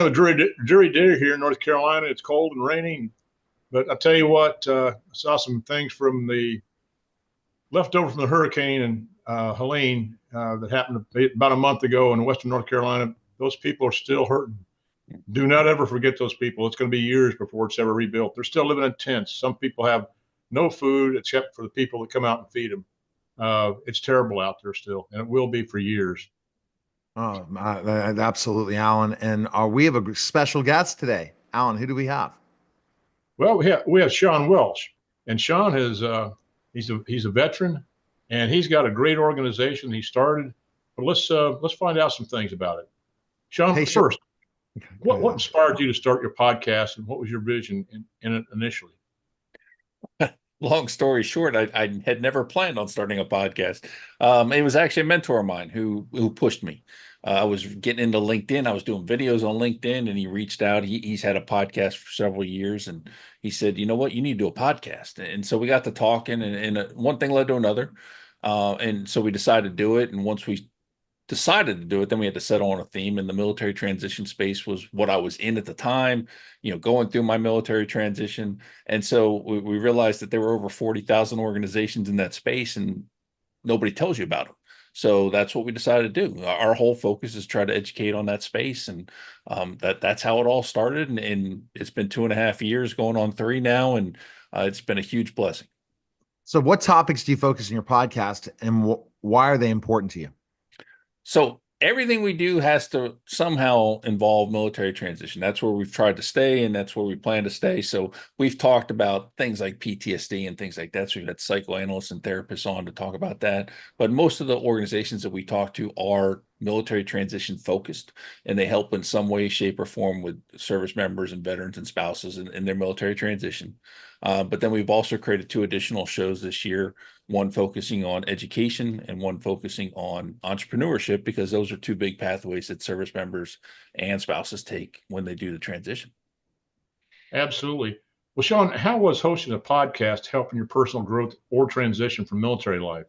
A dreary day here in North Carolina. It's cold and raining, but I tell you what, I saw some things from the leftover from the hurricane and Helene that happened about a month ago in Western North Carolina. Those people are still hurting. Do not ever forget those people. It's going to be years before it's ever rebuilt. They're still living in tents. Some people have no food except for the people that come out and feed them. It's terrible out there still, and it will be for years. Oh, absolutely, Alan. And we have a special guest today. Alan, who do we have? Well, we have Sean Welsh, and Sean is he's a veteran, and he's got a great organization he started. But let's find out some things about it. Hey, Sean, Sean. first, what inspired you to start your podcast, and what was your vision in it initially? Long story short, I had never planned on starting a podcast. It was actually a mentor of mine who pushed me. I was getting into LinkedIn. I was doing videos on LinkedIn, and he reached out. He's had a podcast for several years, and he said, "You know what? You need to do a podcast." And so we got to talking, and one thing led to another, and so we decided to do it. And once we decided to do it, then we had to settle on a theme, and the military transition space was what I was in at the time, going through my military transition. And so we realized that there were over 40,000 organizations in that space, and nobody tells you about them. So that's what we decided to do. Our whole focus is try to educate on that space, and that's how it all started. And it's been 2.5 years, going on 3 now, and it's been a huge blessing. So, what topics do you focus in your podcast, and why are they important to you? So everything we do has to somehow involve military transition. That's where we've tried to stay, and that's where we plan to stay. So we've talked about things like PTSD and things like that. So we've had psychoanalysts and therapists on to talk about that. But most of the organizations that we talk to are military transition focused, and they help in some way, shape, or form with service members and veterans and spouses in their military transition. But then we've also created 2 additional shows this year, one focusing on education and one focusing on entrepreneurship, because those are 2 big pathways that service members and spouses take when they do the transition. Absolutely. Well, Sean, how was hosting a podcast helping your personal growth or transition from military life?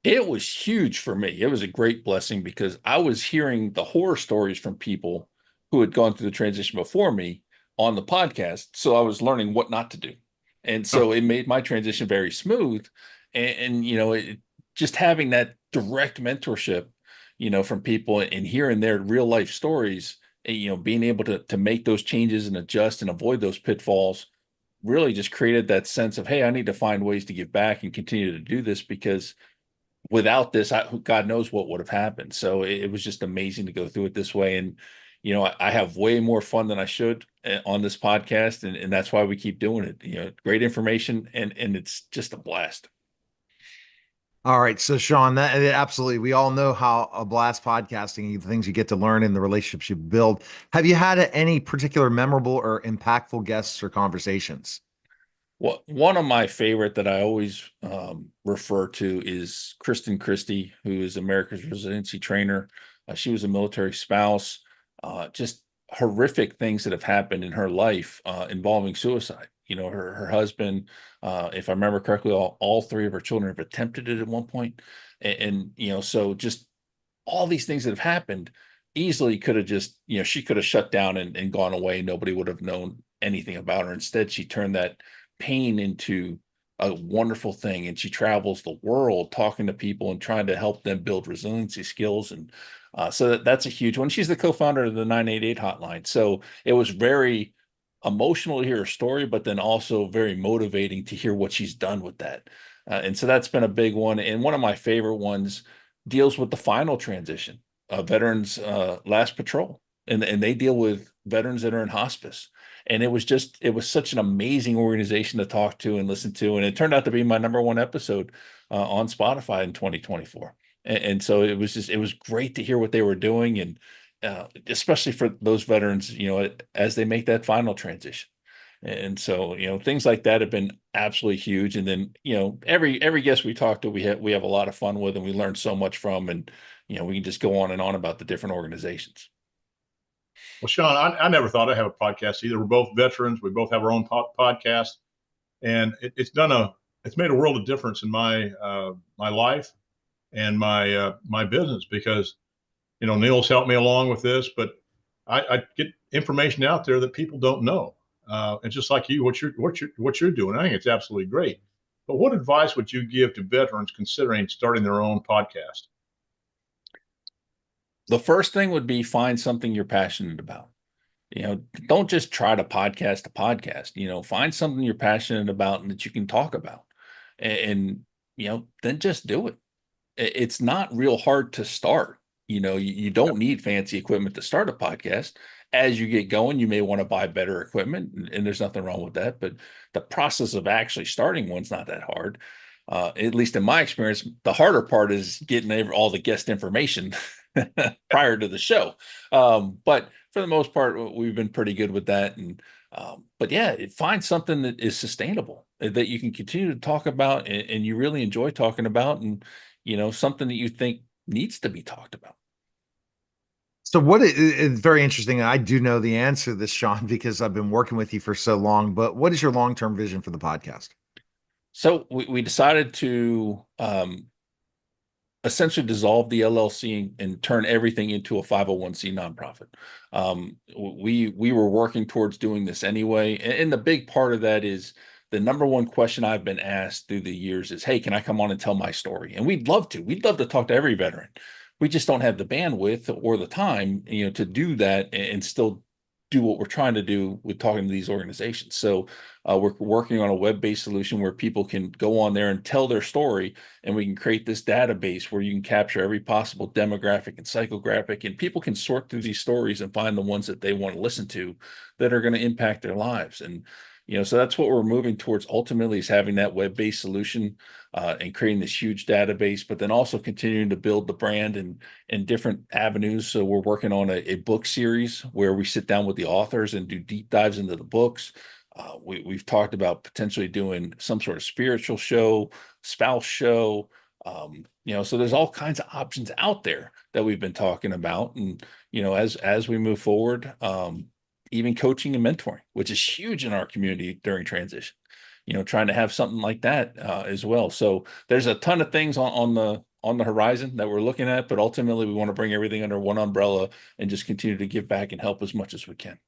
It was huge for me. It was a great blessing because I was hearing the horror stories from people who had gone through the transition before me on the podcast. So I was learning what not to do. And so it made my transition very smooth. And just having that direct mentorship, from people and hearing their real life stories, and, being able to make those changes and adjust and avoid those pitfalls really just created that sense of, hey, I need to find ways to give back and continue to do this, because without this, God knows what would have happened. So it was just amazing to go through it this way. And, I have way more fun than I should on this podcast. And that's why we keep doing it. Great information, and it's just a blast. All right. So, Sean, that absolutely, we all know how a blast podcasting, the things you get to learn and the relationships you build. Have you had any particular memorable or impactful guests or conversations? Well, one of my favorite that I always refer to is Kristen Christie, who is America's Resiliency Trainer. She was a military spouse. Just horrific things that have happened in her life involving suicide. Her husband, if I remember correctly, all 3 of her children have attempted it at one point. And so just all these things that have happened easily could have just, she could have shut down and gone away. Nobody would have known anything about her. Instead, she turned that pain into a wonderful thing, and she travels the world talking to people and trying to help them build resiliency skills. And so that's a huge one. She's the co-founder of the 988 hotline. So it was very emotional to hear her story, but then also very motivating to hear what she's done with that. And so that's been a big one. And one of my favorite ones deals with the final transition, veterans last patrol, and they deal with veterans that are in hospice. And it was such an amazing organization to talk to and listen to. And it turned out to be my #1 episode on Spotify in 2024. And so it was great to hear what they were doing. And especially for those veterans, as they make that final transition. And so, things like that have been absolutely huge. And then, every guest we talk to, we have a lot of fun with, and we learn so much from, and, we can just go on and on about the different organizations. Well, Sean, I never thought I'd have a podcast either. We're both veterans. We both have our own podcast, and it's made a world of difference in my life and my business, because Neil's helped me along with this, but I get information out there that people don't know. And just like you, what you're doing, I think it's absolutely great. But what advice would you give to veterans considering starting their own podcast? The first thing would be find something you're passionate about. Don't just try to podcast a podcast. Find something you're passionate about and that you can talk about, and then just do it. It's not real hard to start. You don't need fancy equipment to start a podcast. As you get going, you may want to buy better equipment, and there's nothing wrong with that. But the process of actually starting one's not that hard. At least in my experience, the harder part is getting all the guest information prior to the show. But for the most part, we've been pretty good with that. But yeah, find something that is sustainable that you can continue to talk about and you really enjoy talking about, and something that you think needs to be talked about. So it's very interesting. I do know the answer to this, Sean, because I've been working with you for so long, but what is your long-term vision for the podcast? So we decided to essentially dissolve the LLC and turn everything into a 501c nonprofit. We were working towards doing this anyway. And the big part of that is the number one question I've been asked through the years is, hey, can I come on and tell my story? And we'd love to. We'd love to talk to every veteran. We just don't have the bandwidth or the time, to do that and still do what we're trying to do with talking to these organizations. So we're working on a web-based solution where people can go on there and tell their story, and we can create this database where you can capture every possible demographic and psychographic, and people can sort through these stories and find the ones that they want to listen to that are going to impact their lives. And so that's what we're moving towards ultimately, is having that web-based solution and creating this huge database, but then also continuing to build the brand and different avenues. So we're working on a book series where we sit down with the authors and do deep dives into the books. We've talked about potentially doing some sort of spiritual show, spouse show. So there's all kinds of options out there that we've been talking about. And, as we move forward, even coaching and mentoring, which is huge in our community during transition, trying to have something like that as well. So there's a ton of things on the horizon that we're looking at, but ultimately we want to bring everything under one umbrella and just continue to give back and help as much as we can.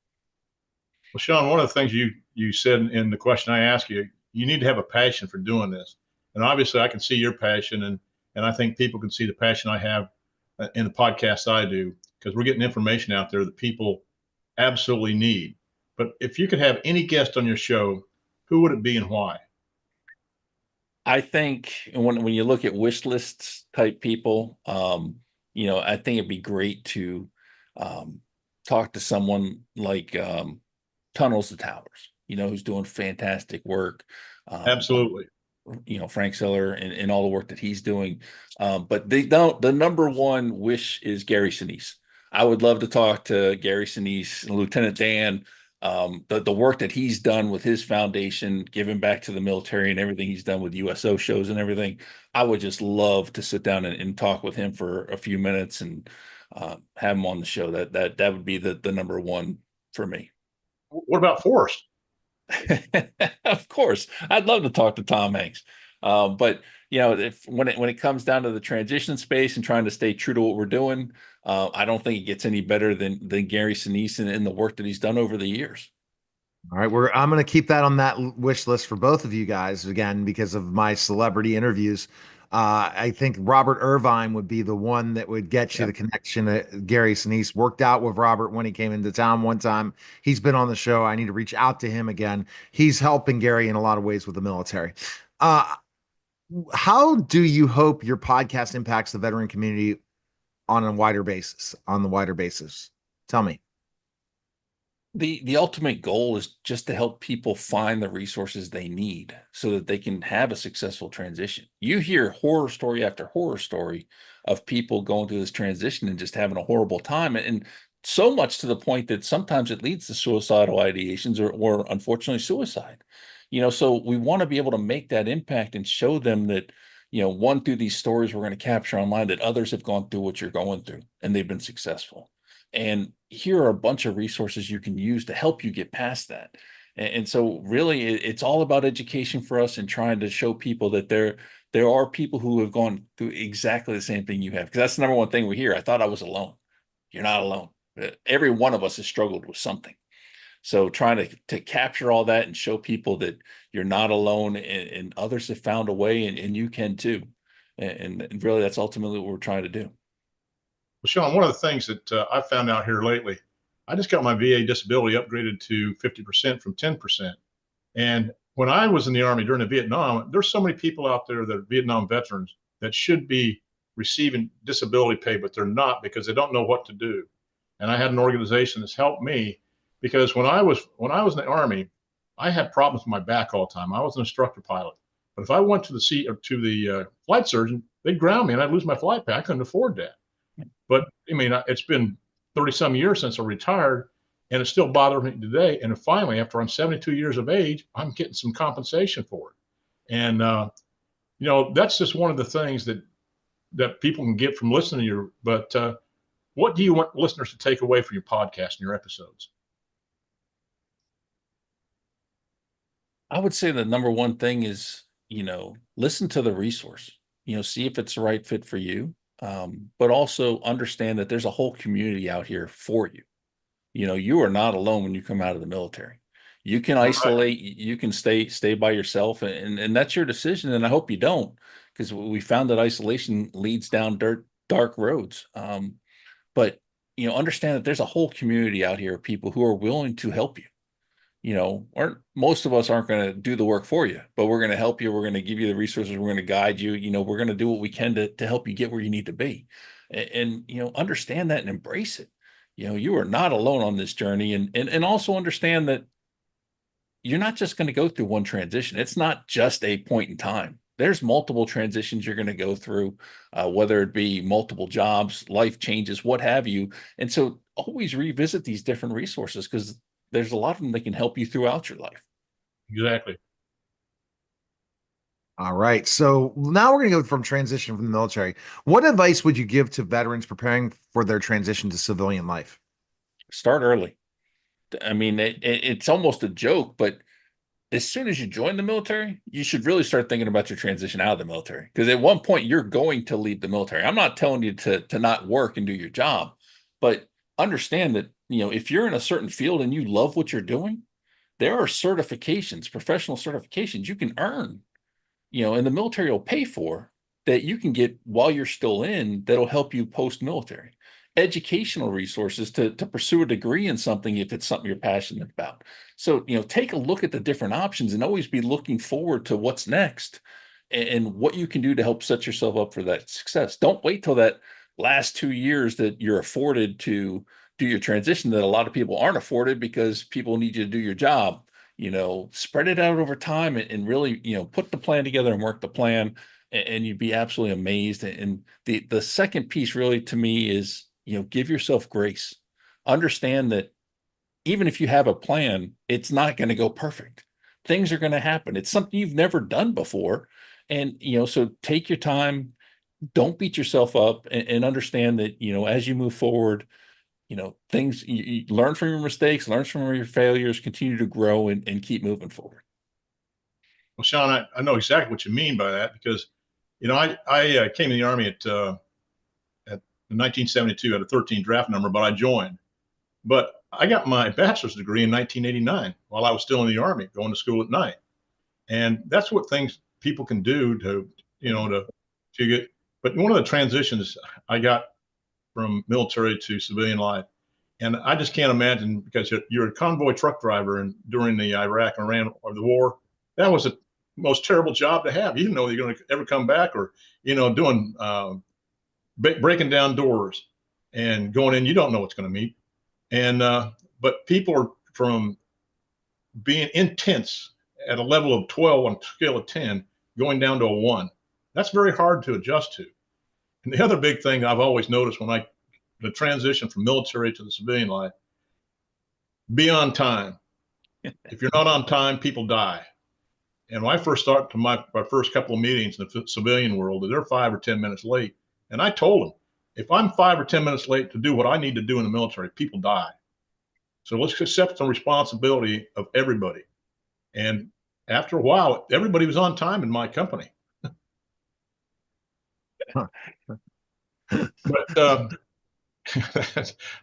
Well, Sean, one of the things you said in the question I asked you, you need to have a passion for doing this. And obviously I can see your passion, and I think people can see the passion I have in the podcast I do, because we're getting information out there that people absolutely need. But if you could have any guest on your show, who would it be and why? I think when you look at wish lists type people, I think it'd be great to talk to someone like Tunnels to Towers, who's doing fantastic work. Absolutely. Frank Siller and all the work that he's doing. But the number one wish is Gary Sinise. I would love to talk to Gary Sinise and Lieutenant Dan. The work that he's done with his foundation, giving back to the military and everything he's done with USO shows and everything. I would just love to sit down and talk with him for a few minutes and have him on the show. That would be the number one for me. What about Forrest? Of course, I'd love to talk to Tom Hanks. But when it comes down to the transition space and trying to stay true to what we're doing, I don't think it gets any better than Gary Sinise and the work that he's done over the years. All right, I'm going to keep that on that wish list for both of you guys again because of my celebrity interviews. I think Robert Irvine would be the one that would get you the connection that Gary Sinise worked out with Robert when he came into town one time. He's been on the show. I need to reach out to him again. He's helping Gary in a lot of ways with the military. How do you hope your podcast impacts the veteran community on a wider basis? Tell me. The ultimate goal is just to help people find the resources they need so that they can have a successful transition. You hear horror story after horror story of people going through this transition and just having a horrible time. And so much to the point that sometimes it leads to suicidal ideations or unfortunately suicide. So we want to be able to make that impact and show them that, one, through these stories we're going to capture online, that others have gone through what you're going through and they've been successful. And here are a bunch of resources you can use to help you get past that. And so really it's all about education for us and trying to show people that there are people who have gone through exactly the same thing you have. Because that's the number one thing we hear. I thought I was alone. You're not alone. every one of us has struggled with something. So trying to capture all that and show people that you're not alone, and others have found a way, and you can too. And really, that's ultimately what we're trying to do. Well, Sean, one of the things that I found out here lately, I just got my VA disability upgraded to 50% from 10%. And when I was in the Army during the Vietnam, there's so many people out there that are Vietnam veterans that should be receiving disability pay, but they're not because they don't know what to do. And I had an organization that's helped me because when I was in the Army, I had problems with my back all the time. I was an instructor pilot, but if I went to the flight surgeon, they'd ground me and I'd lose my flight pay. I couldn't afford that. But I mean, it's been 30 some years since I retired, and it still bothers me today. And finally, after I'm 72 years of age, I'm getting some compensation for it. And, that's just one of the things that people can get from listening to you. But what do you want listeners to take away from your podcast and your episodes? I would say the number one thing is, listen to the resource, see if it's the right fit for you. But also understand that there's a whole community out here for you. You are not alone when you come out of the military. You can isolate, you can stay by yourself, and that's your decision. And I hope you don't, because we found that isolation leads down dark roads. But understand that there's a whole community out here of people who are willing to help you. Most of us aren't going to do the work for you, but we're going to help you. We're going to give you the resources. We're going to guide you. We're going to do what we can to help you get where you need to be. And understand that and embrace it. You are not alone on this journey, and also understand that you're not just going to go through one transition. It's not just a point in time. There's multiple transitions you're going to go through, whether it be multiple jobs, life changes, what have you. And so always revisit these different resources, because there's a lot of them that can help you throughout your life. Exactly. All right. So now we're going to go from transition from the military. What advice would you give to veterans preparing for their transition to civilian life? Start early. I mean, it's almost a joke, but as soon as you join the military, you should really start thinking about your transition out of the military. Because at one point you're going to leave the military. I'm not telling you to not work and do your job, but understand that, if you're in a certain field and you love what you're doing, there are certifications, professional certifications you can earn, and the military will pay for, that you can get while you're still in, that'll help you post-military. Educational resources to pursue a degree in something if it's something you're passionate about. So, take a look at the different options and always be looking forward to what's next and what you can do to help set yourself up for that success. Don't wait till that last 2 years that you're afforded to do your transition, that a lot of people aren't afforded because people need you to do your job. Spread it out over time, and really, put the plan together and work the plan, and you'd be absolutely amazed. And the second piece really to me is, give yourself grace. Understand that even if you have a plan, it's not going to go perfect. Things are going to happen. It's something you've never done before. And, so take your time, don't beat yourself up, and understand that, as you move forward, things, you learn from your mistakes, learn from your failures, continue to grow, and keep moving forward. Well, Sean, I know exactly what you mean by that because, I came in the Army at 1972 at a 13 draft number, but I joined. But I got my bachelor's degree in 1989 while I was still in the Army, going to school at night. And that's what things people can do to get. But one of the transitions I got from military to civilian life, and I just can't imagine, because you're a convoy truck driver, and during the Iraq and Iran or the war, that was the most terrible job to have. You didn't know you're going to ever come back, or doing breaking down doors and going in. You don't know what's going to meet. And but people are from being intense at a level of 12 on a scale of 10, going down to a 1. That's very hard to adjust to. And the other big thing I've always noticed when the transition from military to the civilian life, be on time. If you're not on time, people die. And when I first started to my first couple of meetings in the civilian world, they're 5 or 10 minutes late. And I told them, if I'm 5 or 10 minutes late to do what I need to do in the military, people die. So let's accept some responsibility of everybody. And after a while, everybody was on time in my company. But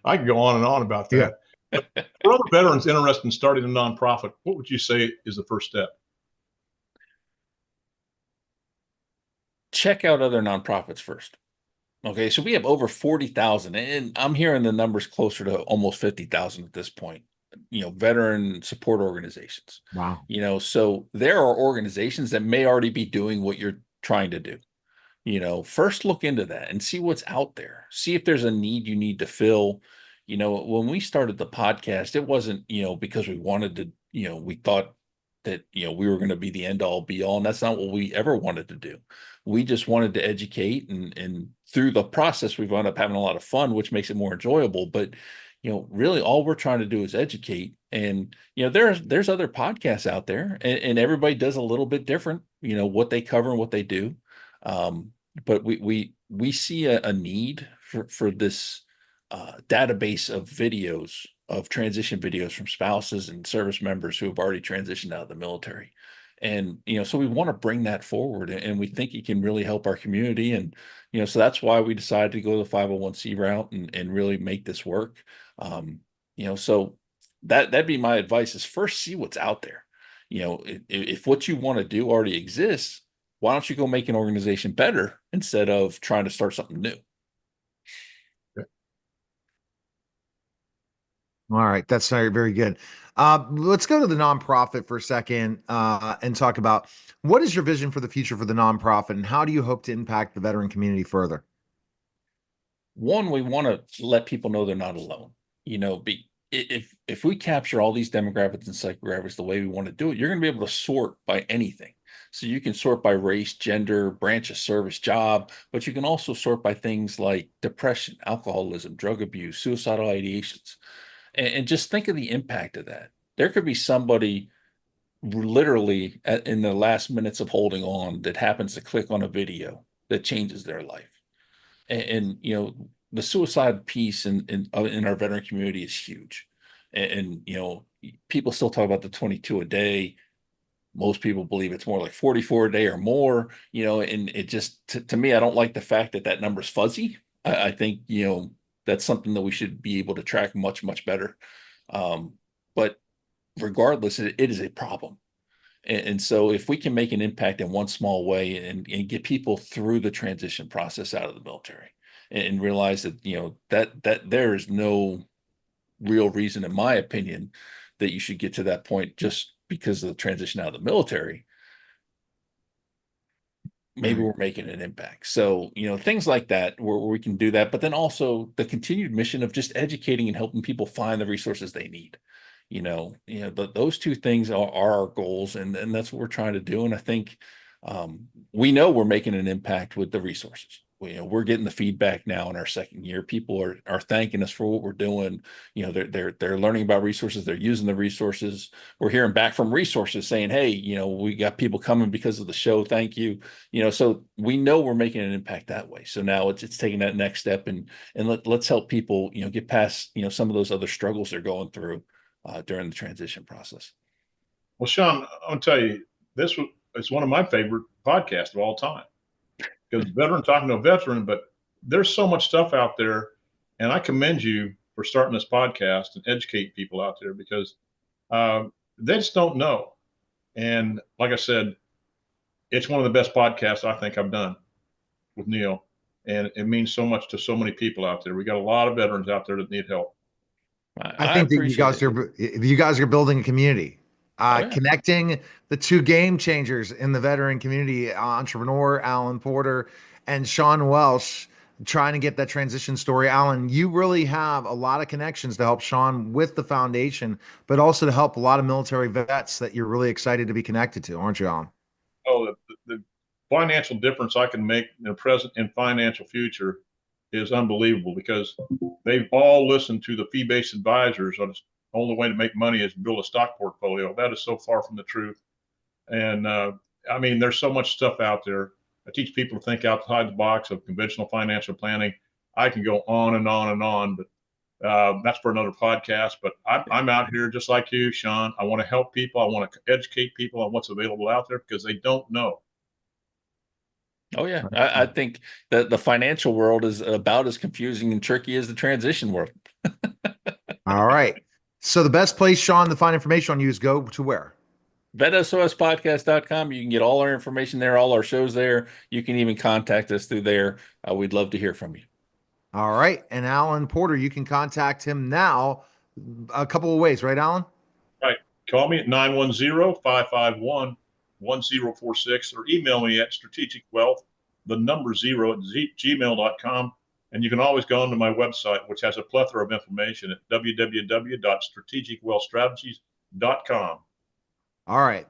I could go on and on about Yeah. that. But for other veterans interested in starting a nonprofit, what would you say is the first step? Check out other nonprofits first. Okay, so we have over 40,000, and I'm hearing the numbers closer to almost 50,000 at this point. Veteran support organizations. Wow. So there are organizations that may already be doing what you're trying to do. First look into that and see what's out there. See if there's a need you need to fill. When we started the podcast, it wasn't, because we wanted to, we thought that, we were going to be the end all be all. And that's not what we ever wanted to do. We just wanted to educate, and through the process, we've wound up having a lot of fun, which makes it more enjoyable. But, really all we're trying to do is educate. And, there's other podcasts out there, and everybody does a little bit different, what they cover and what they do. But we see a need for this database of videos, of transition videos from spouses and service members who have already transitioned out of the military. And so we want to bring that forward, and we think it can really help our community. And so that's why we decided to go the 501c route and really make this work. So that'd be my advice: is first see what's out there. If what you want to do already exists, why don't you go make an organization better instead of trying to start something new? All right, that's very, very good. Let's go to the nonprofit for a second and talk about what is your vision for the future for the nonprofit, and how do you hope to impact the veteran community further? One, we want to let people know they're not alone. If we capture all these demographics and psychographics the way we want to do it, you're going to be able to sort by anything. So you can sort by race, gender, branch of service, job, but you can also sort by things like depression, alcoholism, drug abuse, suicidal ideations. And just think of the impact of that. There could be somebody literally in the last minutes of holding on that happens to click on a video that changes their life. And the suicide piece in our veteran community is huge. And people still talk about the 22 a day. Most people believe it's more like 44 a day or more. And it just to me, I don't like the fact that that number's fuzzy. I think that's something that we should be able to track much, much better. But regardless, it is a problem. And so if we can make an impact in one small way, and get people through the transition process out of the military, and realize that, that there is no real reason, in my opinion, that you should get to that point just because of the transition out of the military, maybe we're making an impact. So, things like that where we can do that, but then also the continued mission of just educating and helping people find the resources they need. Those two things are our goals, and that's what we're trying to do. And I think we know we're making an impact with the resources. We're getting the feedback now in our second year. People are thanking us for what we're doing. They're learning about resources. They're using the resources. We're hearing back from resources saying, "Hey, we got people coming because of the show. Thank you." So we know we're making an impact that way. So now it's taking that next step, and let's help people get past some of those other struggles they're going through during the transition process. Well, Sean, I'll tell you, it's one of my favorite podcasts of all time, because veteran talking to a veteran. But there's so much stuff out there, and I commend you for starting this podcast and educate people out there, because they just don't know. And like I said, it's one of the best podcasts I think I've done with Neil, and it means so much to so many people out there. We got a lot of veterans out there that need help. I I think that appreciate it. you guys are building a community, Oh, yeah. connecting the two game changers in the veteran community, entrepreneur Alan Porter and Sean Welsh, trying to get that transition story. Alan, you really have a lot of connections to help Sean with the foundation, but also to help a lot of military vets that you're really excited to be connected to, aren't you, Alan? Oh, the financial difference I can make in the present and financial future is unbelievable, because they've all listened to the fee-based advisors on the only way to make money is build a stock portfolio. That is so far from the truth. And I mean, there's so much stuff out there. I teach people to think outside the box of conventional financial planning. I can go on and on and on, but that's for another podcast. But I'm out here just like you, Sean. I want to help people. I want to educate people on what's available out there, because they don't know. Oh yeah, I think that the financial world is about as confusing and tricky as the transition world. All right. So the best place, Sean, to find information on you is go to where? VetSOSpodcast.com. You can get all our information there, all our shows there. You can even contact us through there. We'd love to hear from you. All right. And Alan Porter, you can contact him now a couple of ways, right, Alan? Right. Call me at 910-551-1046 or email me at strategicwealth, the number 0 at gmail.com. And you can always go onto my website, which has a plethora of information at www.strategicwealthstrategies.com. All right.